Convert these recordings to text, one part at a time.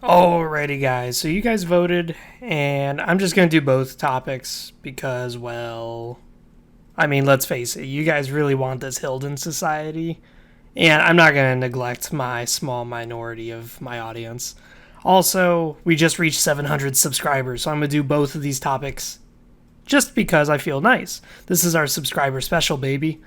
Alrighty, guys. So you guys voted, and I'm just going to do both topics because, well, I mean, let's face it, you guys really want this Hilden society, and I'm not going to neglect my small minority of my audience. Also, we just reached 700 subscribers, so I'm going to do both of these topics just because I feel nice. This is our subscriber special, baby.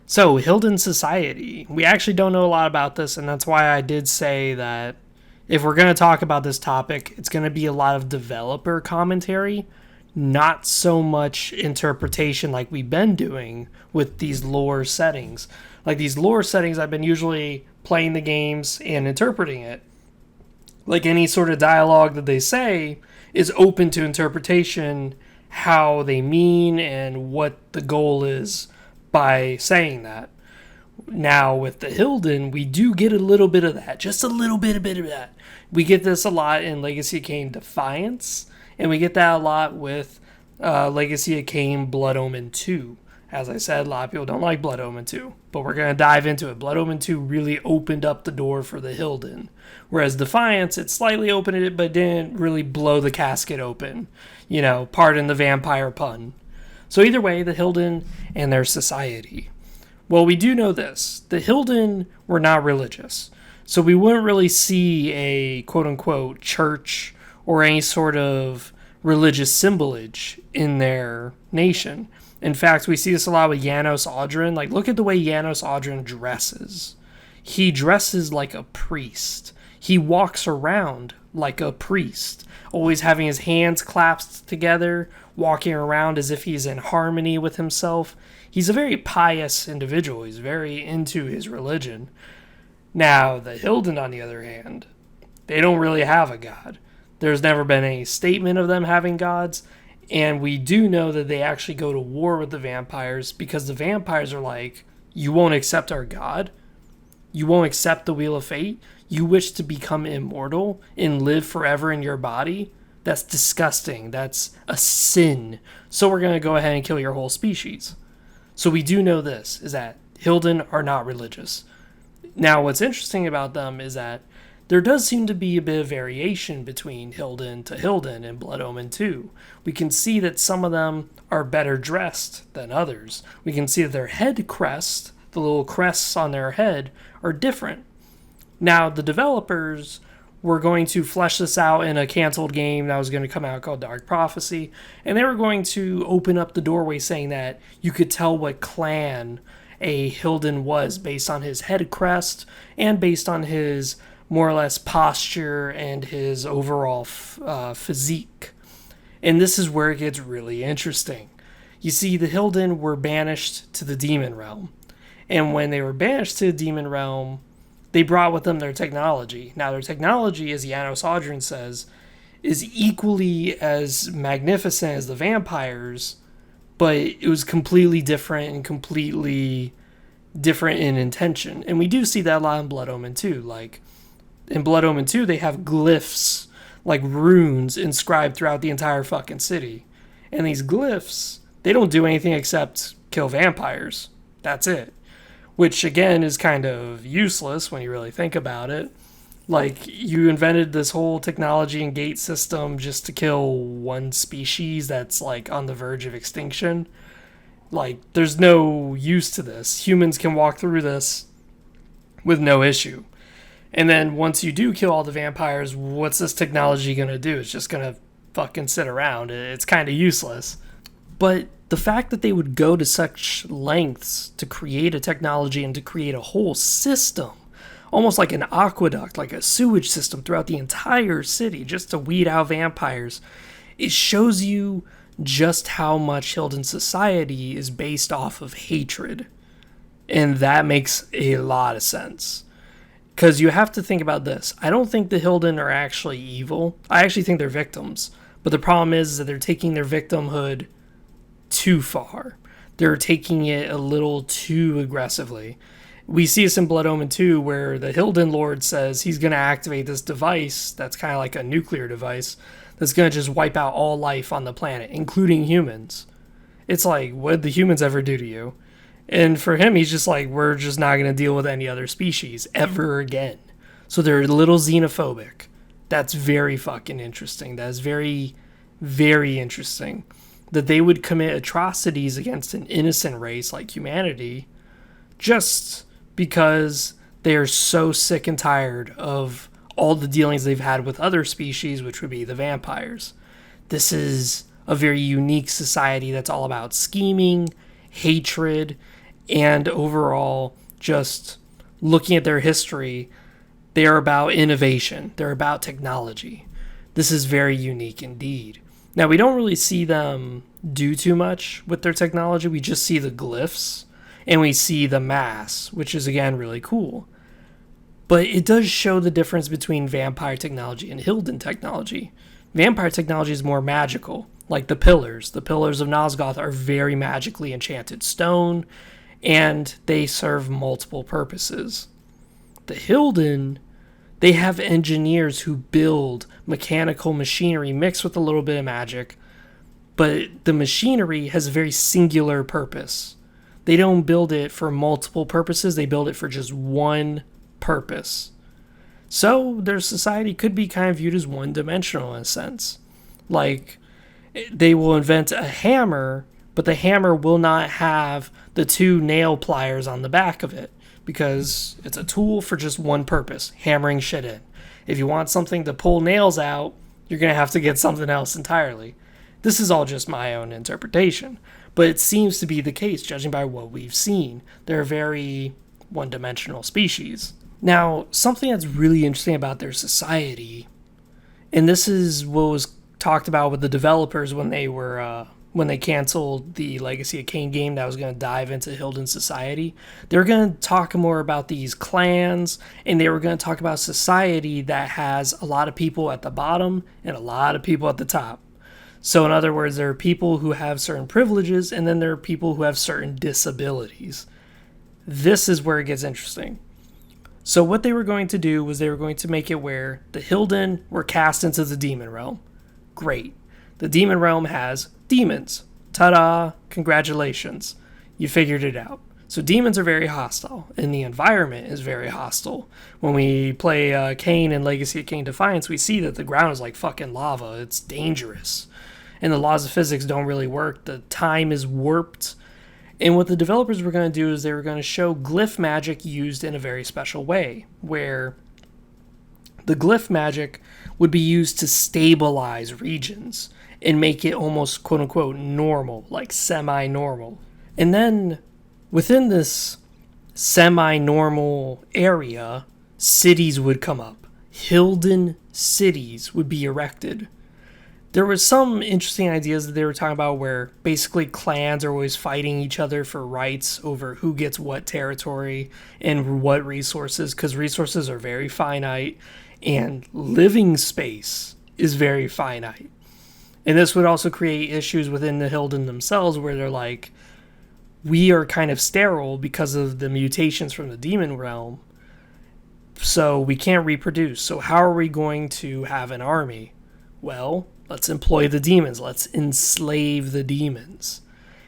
So, Hilden society. We actually don't know a lot about this, and that's why I did say that if we're going to talk about this topic, it's going to be a lot of developer commentary, not so much interpretation like we've been doing with these lore settings. Like these lore settings, I've been usually playing the games and interpreting it. Like any sort of dialogue that they say is open to interpretation, how they mean and what the goal is by saying that. Now, with the Hilden, we do get a little bit of that. Just a little bit of that. We get this a lot in Legacy of Kain Defiance, and we get that a lot with Legacy of Kain Blood Omen 2. As I said, a lot of people don't like Blood Omen 2, but we're going to dive into it. Blood Omen 2 really opened up the door for the Hilden, whereas Defiance, it slightly opened it, but didn't really blow the casket open. Pardon the vampire pun. So either way, the Hilden and their society. Well, we do know this. The Hilden were not religious. So we wouldn't really see a quote-unquote church or any sort of religious symbolage in their nation. In fact, we see this a lot with Janos Audrin. Like, look at the way Janos Audrin dresses. He dresses like a priest. He walks around like a priest, always having his hands clasped together, walking around as if he's in harmony with himself. He's a very pious individual. He's very into his religion. Now, the Hilden, on the other hand, they don't really have a god. There's never been any statement of them having gods, and we do know that they actually go to war with the vampires because the vampires are like, you won't accept our god? You won't accept the Wheel of Fate? You wish to become immortal and live forever in your body? That's disgusting. That's a sin. So we're going to go ahead and kill your whole species. So we do know this, is that Hilden are not religious. Now, what's interesting about them is that there does seem to be a bit of variation between Hilden to Hilden in Blood Omen 2. We can see that some of them are better dressed than others. We can see that their head crest, the little crests on their head, are different. Now, the developers were going to flesh this out in a canceled game that was going to come out called Dark Prophecy, and they were going to open up the doorway saying that you could tell what clan a Hilden was based on his head crest and based on his more or less posture and his overall physique. And this is where it gets really interesting. You see, the Hilden were banished to the demon realm. And when they were banished to the demon realm, they brought with them their technology. Now, their technology, as Janos Audrin says, is equally as magnificent as the vampires, but it was completely different and completely different in intention. And we do see that a lot in Blood Omen 2. Like, in Blood Omen 2, they have glyphs, like runes, inscribed throughout the entire fucking city. And these glyphs, they don't do anything except kill vampires. That's it. Which, again, is kind of useless when you really think about it. Like, you invented this whole technology and gate system just to kill one species that's, like, on the verge of extinction. Like, there's no use to this. Humans can walk through this with no issue. And then once you do kill all the vampires, what's this technology going to do? It's just going to fucking sit around. It's kind of useless. But the fact that they would go to such lengths to create a technology and to create a whole system, almost like an aqueduct, like a sewage system throughout the entire city just to weed out vampires, it shows you just how much Hilden society is based off of hatred. And that makes a lot of sense. Because you have to think about this. I don't think the Hilden are actually evil. I actually think they're victims. But the problem is that they're taking their victimhood too far. They're taking it a little too aggressively. We see this in Blood Omen 2 where the Hilden Lord says he's going to activate this device that's kind of like a nuclear device that's going to just wipe out all life on the planet, including humans. It's like, what did the humans ever do to you? And for him, he's just like, we're just not going to deal with any other species ever again. So they're a little xenophobic. That's very fucking interesting. That is very, very interesting. That they would commit atrocities against an innocent race like humanity just because they are so sick and tired of all the dealings they've had with other species, which would be the vampires. This is a very unique society that's all about scheming, hatred, and overall just looking at their history. They are about innovation. They're about technology. This is very unique indeed. Now, we don't really see them do too much with their technology. We just see the glyphs and we see the mass, which is, again, really cool. But it does show the difference between vampire technology and Hilden technology. Vampire technology is more magical, like the pillars. The pillars of Nosgoth are very magically enchanted stone, and they serve multiple purposes. The Hilden, they have engineers who build mechanical machinery mixed with a little bit of magic, but the machinery has a very singular purpose. They don't build it for multiple purposes, they build it for just one purpose. So their society could be kind of viewed as one-dimensional in a sense. Like, they will invent a hammer, but the hammer will not have the two nail pliers on the back of it, because it's a tool for just one purpose, hammering shit in. If you want something to pull nails out, you're going to have to get something else entirely. This is all just my own interpretation, but it seems to be the case, judging by what we've seen. They're a very one-dimensional species. Now, something that's really interesting about their society, and this is what was talked about with the developers when they canceled the Legacy of Kain game that was going to dive into Hylden society. They were going to talk more about these clans, and they were going to talk about society that has a lot of people at the bottom and a lot of people at the top. So in other words, there are people who have certain privileges, and then there are people who have certain disabilities. This is where it gets interesting. So what they were going to do was they were going to make it where the Hilden were cast into the demon realm. Great. The demon realm has demons. Ta-da! Congratulations. You figured it out. So demons are very hostile, and the environment is very hostile. When we play Kain and Legacy of Kain Defiance, we see that the ground is like fucking lava. It's dangerous. And the laws of physics don't really work. The time is warped. And what the developers were going to do is they were going to show glyph magic used in a very special way, where the glyph magic would be used to stabilize regions and make it almost quote-unquote normal, like semi-normal. And then within this semi-normal area, cities would come up. Hilden cities would be erected. There was some interesting ideas that they were talking about where basically clans are always fighting each other for rights over who gets what territory and what resources, because resources are very finite and living space is very finite. And this would also create issues within the Hilden themselves where they're like, we are kind of sterile because of the mutations from the demon realm, so we can't reproduce. So how are we going to have an army? Well, let's employ the demons. Let's enslave the demons.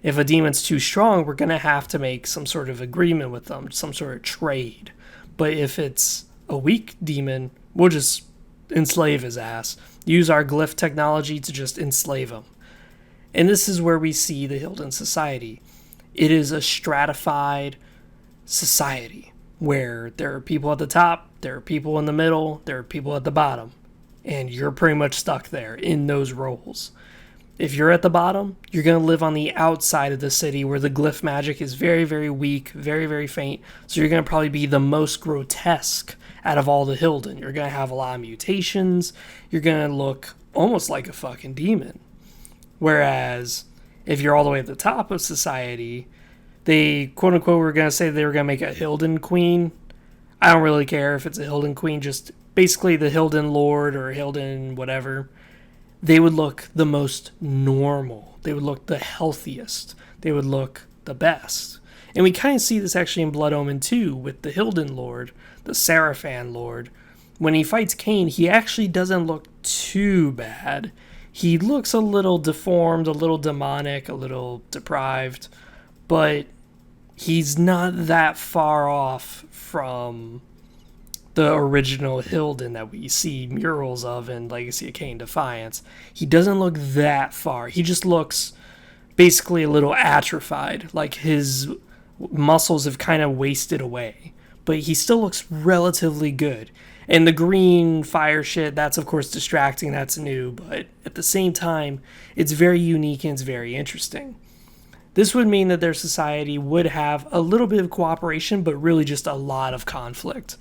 If a demon's too strong, we're going to have to make some sort of agreement with them, some sort of trade. But if it's a weak demon, we'll just enslave his ass. Use our glyph technology to just enslave him. And this is where we see the Hilden society. It is a stratified society where there are people at the top, there are people in the middle, there are people at the bottom. And you're pretty much stuck there in those roles. If you're at the bottom, you're going to live on the outside of the city where the glyph magic is very, very weak, very, very faint. So you're going to probably be the most grotesque out of all the Hilden. You're going to have a lot of mutations. You're going to look almost like a fucking demon. Whereas if you're all the way at the top of society, they, quote unquote, were going to say they were going to make a Hilden queen. I don't really care if it's a Hilden queen, just basically the Hilden Lord or Hilden whatever. They would look the most normal. They would look the healthiest. They would look the best. And we kind of see this actually in Blood Omen 2 with the Hilden Lord, the Seraphan Lord. When he fights Kain, he actually doesn't look too bad. He looks a little deformed, a little demonic, a little deprived, but he's not that far off from the original Hilden that we see murals of in Legacy of Kain Defiance. He doesn't look that far. He just looks basically a little atrophied, like his muscles have kind of wasted away. But he still looks relatively good. And the green fire shit, that's of course distracting, that's new, but at the same time, it's very unique and it's very interesting. This would mean that their society would have a little bit of cooperation, but really just a lot of conflict.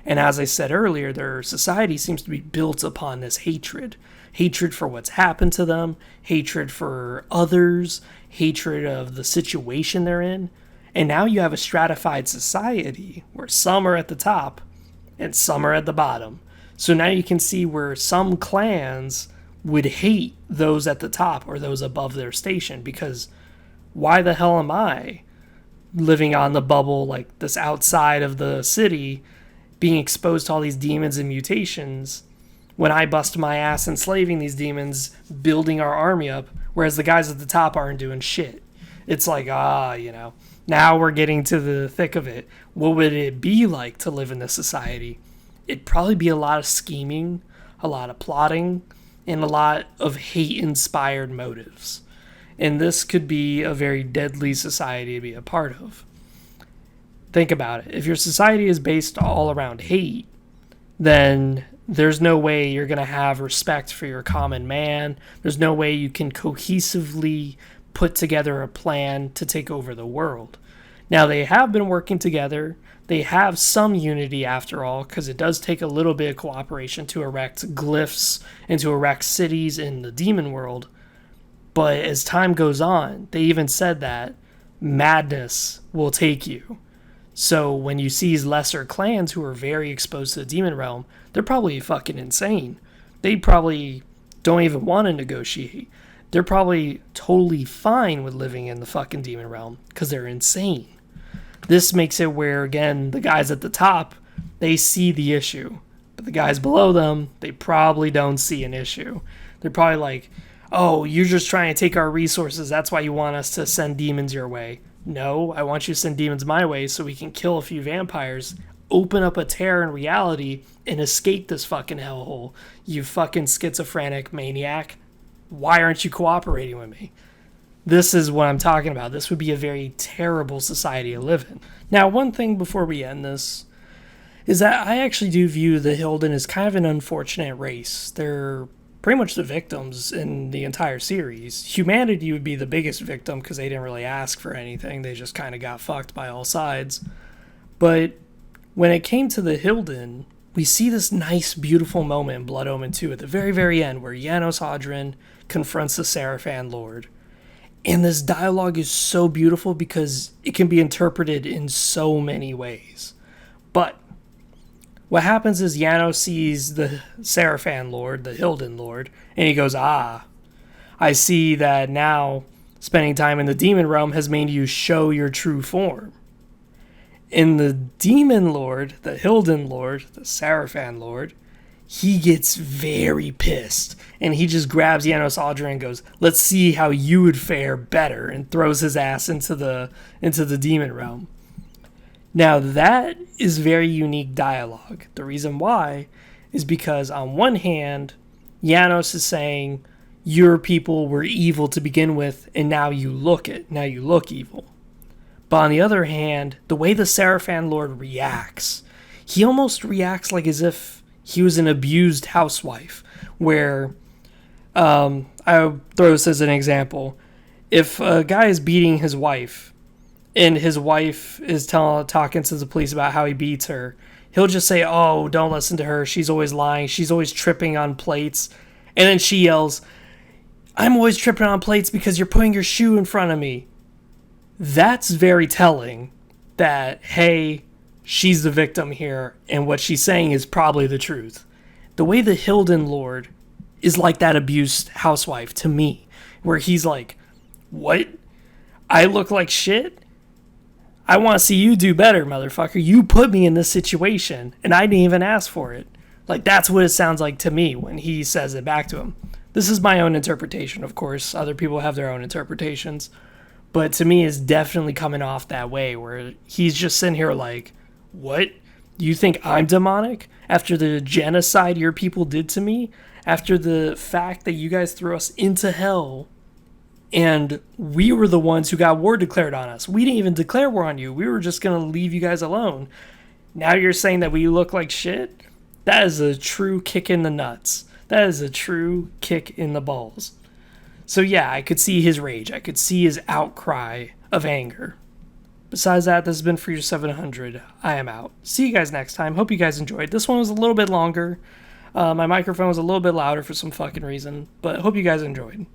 And as I said earlier, their society seems to be built upon this hatred. Hatred for what's happened to them, hatred for others, hatred of the situation they're in. And now you have a stratified society where some are at the top and some are at the bottom. So now you can see where some clans would hate those at the top or those above their station, because why the hell am I living on the bubble, like this outside of the city, being exposed to all these demons and mutations when I bust my ass enslaving these demons, building our army up, whereas the guys at the top aren't doing shit? It's like, now we're getting to the thick of it. What would it be like to live in this society? It'd probably be a lot of scheming, a lot of plotting, and a lot of hate-inspired motives. And this could be a very deadly society to be a part of. Think about it. If your society is based all around hate, then there's no way you're going to have respect for your common man. There's no way you can cohesively put together a plan to take over the world. Now, they have been working together. They have some unity after all, because it does take a little bit of cooperation to erect glyphs and to erect cities in the demon world. But as time goes on, they even said that madness will take you. So when you see these lesser clans who are very exposed to the demon realm, they're probably fucking insane. They probably don't even want to negotiate. They're probably totally fine with living in the fucking demon realm because they're insane. This makes it where, again, the guys at the top, they see the issue. But the guys below them, they probably don't see an issue. They're probably like, oh, you're just trying to take our resources. That's why you want us to send demons your way. No, I want you to send demons my way so we can kill a few vampires, open up a tear in reality, and escape this fucking hellhole. You fucking schizophrenic maniac. Why aren't you cooperating with me? This is what I'm talking about. This would be a very terrible society to live in. Now, one thing before we end this is that I actually do view the Hilden as kind of an unfortunate race. They're pretty much the victims in the entire series. Humanity would be the biggest victim because they didn't really ask for anything. They just kind of got fucked by all sides. But when it came to the Hilden, we see this nice, beautiful moment in Blood Omen 2 at the very, very end where Janos Hadrin confronts the Seraphan Lord. And this dialogue is so beautiful because it can be interpreted in so many ways. But what happens is Janos sees the Seraphan Lord, the Hilden Lord, and he goes, I see that now spending time in the demon realm has made you show your true form. In the demon lord, the Hilden Lord, the Seraphan Lord, he gets very pissed. And he just grabs Janos Hadrin and goes, let's see how you would fare better, and throws his ass into the demon realm. Now that is very unique dialogue. The reason why is because on one hand, Janos is saying, your people were evil to begin with, and now you look evil. But on the other hand, the way the Seraphan Lord reacts, he almost reacts like as if he was an abused housewife, where, I'll throw this as an example. If a guy is beating his wife, and his wife is talking to the police about how he beats her, he'll just say, oh, don't listen to her, she's always lying, she's always tripping on plates. And then she yells, I'm always tripping on plates because you're putting your shoe in front of me. That's very telling that, hey, she's the victim here, and what she's saying is probably the truth. The way the Hilden Lord is like that abused housewife to me, where he's like, what? I look like shit? I want to see you do better, motherfucker. You put me in this situation, and I didn't even ask for it. Like, that's what it sounds like to me when he says it back to him. This is my own interpretation, of course. Other people have their own interpretations. But to me, it's definitely coming off that way, where he's just sitting here like, what? You think I'm demonic after the genocide your people did to me? After the fact that you guys threw us into hell and we were the ones who got war declared on us? We didn't even declare war on you. We were just going to leave you guys alone. Now you're saying that we look like shit? That is a true kick in the nuts. That is a true kick in the balls. So yeah, I could see his rage. I could see his outcry of anger. Besides that, this has been Freedom 700. I am out. See you guys next time. Hope you guys enjoyed. This one was a little bit longer. My microphone was a little bit louder for some fucking reason, but hope you guys enjoyed.